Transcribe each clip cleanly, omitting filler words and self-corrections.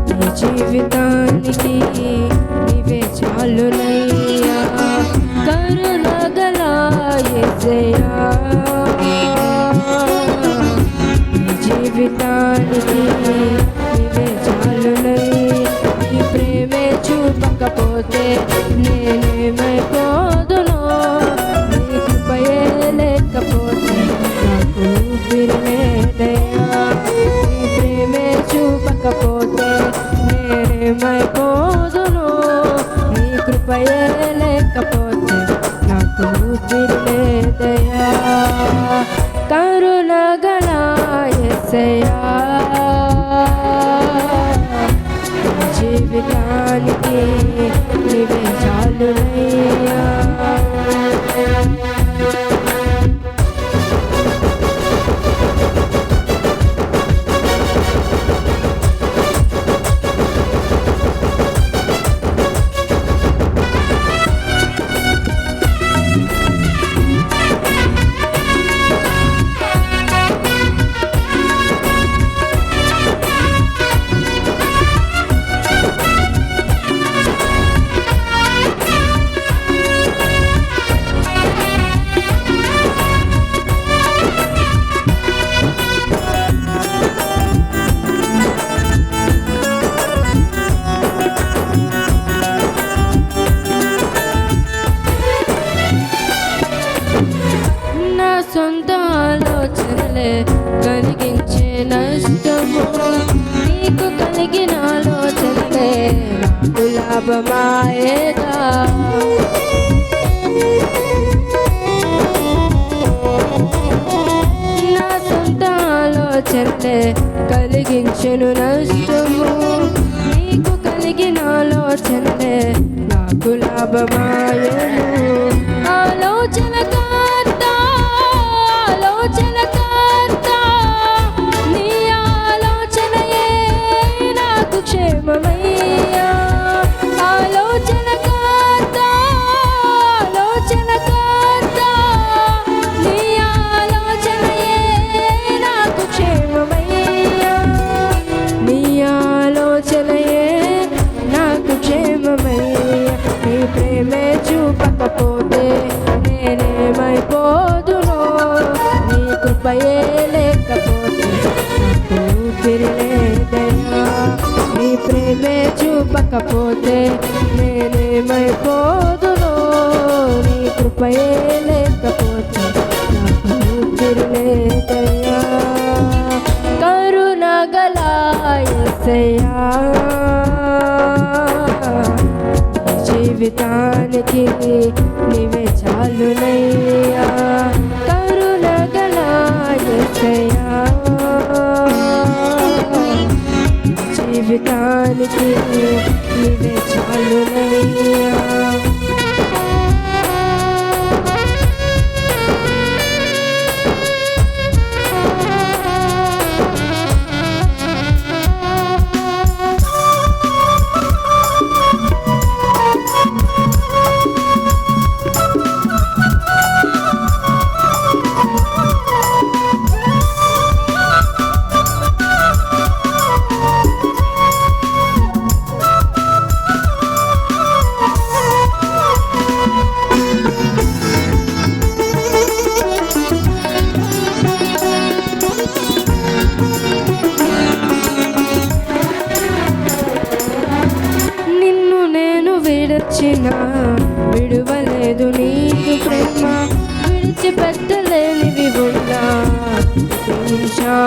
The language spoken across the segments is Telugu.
నీ జీవితానికి నీవే చాలునయ్యా, కరుణగల యేసయ్యా. నీ జీవితానికి నీవే చాలునయ్యా, నీ ప్రేమే చూపకపోతే నేనేమైపోదునో, నీ కృపయే లేకపోతే నాకు ఊపిరిలేదయ్యా. నీ ప్రేమే చూపకపోతే నేనేమైపోదునో, నీ కృపయే లేకపోతే నాకు ఊపిరిలేదయ్యా. కరుణగల యేసయ్యా, జీవితానికి నీవే చాలునయ్యా. సొంత ఆలోచనలే కలిగించే నష్టము, నీకు కలిగిన ఆలోచనలే నాకు లాభమాయేగా. నా సొంత ఆలోచనలే కలిగించెను నష్టము, నీకు కలిగిన ఆలోచనలే నాకు లాభమాయేను. నీ ఆలోచనయే నాకు క్షేమమయ్యా. ఆలోచనకర్త నీ ఆలోచనయే నాకు క్షేమమయ్యా. నీ ఆలోచనయే నాకు క్షేమమయ్యా. నీ ప్రేమే చూపకపోతే నేనేమైపోదునో, నీ కృపయే లేకపోతే నాకు ఊపిరిలేదయ్యా. నీ ప్రేమే చూపకపోతే నేనేమైపోదునో, నీ కృపయే లేకపోతే నాకు ఊపిరిలేదయ్యా. కరుణగల యేసయ్యా, జీవితానికి నీవే చాలునయ్యా. కరుణగల యేసయ్యా,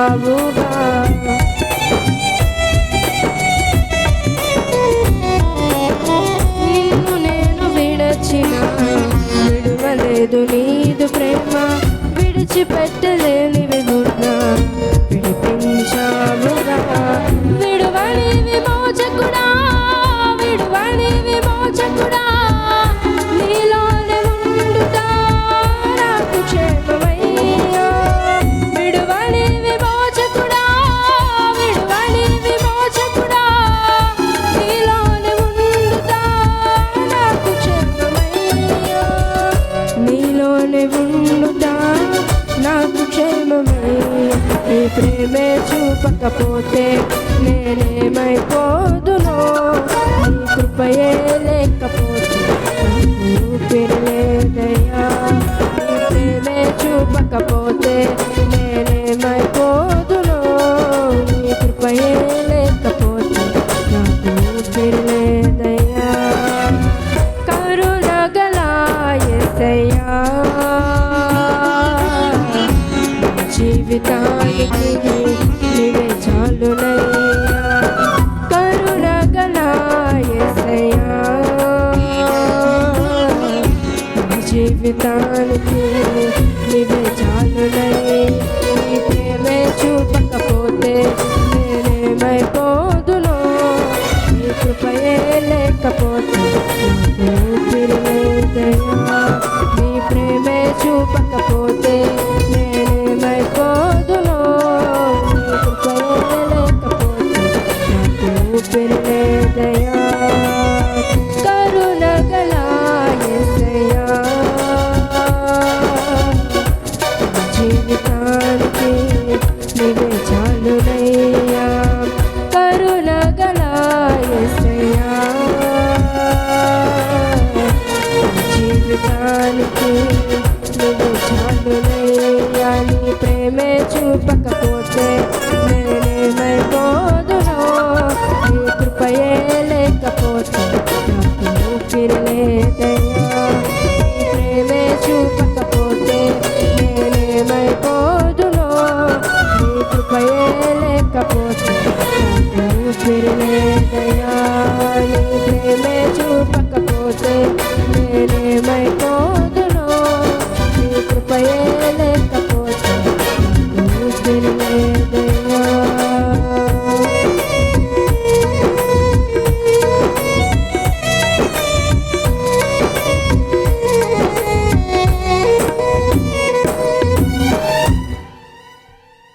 చూపించావుగా. నిన్ను నేను విడవలేదు నీదు ప్రేమ, విడిచిపెట్టలేనివి గున్నా విడిపించావుగా. విడువని విమోచకుడా, విడువని విమోచకుడా, నీలోనే ఉండుతా నాకు క్షేమమయ్యా. విడువని విమోచకుడా, విడువని విమోచకుడా, నీలోనే ఉండుతా నాకు క్షేమమయ్యా. నీలోనే ఉండుతా నాకు క్షేమమయ్యా. నీ ప్రేమే చూపకపోతే నేనేమైపోదునో, నీ కృపయే లేకపోతే నాకు ఊపిరి లేదయ్యా. నీ ప్రేమే చూపకపోతే నేనేమైపోదునో, నీ కృపయే లేకపోతే నాకు ఊపిరి లేదయ్యా. కరుణ గల యేసయ్యా, జీవితానికి నీవే చాలునయ్యా. కరుణ గల యేసయ్యా, జీవితానికి నీవే చాలునయ్యా. నీ ప్రేమే చూపకపోతే నేనేమైపోదునో, నీ కృపయే లేకపోతే నాకు ఊపిరి లేదయ్యా. నీ ప్రేమే చూపకపోతే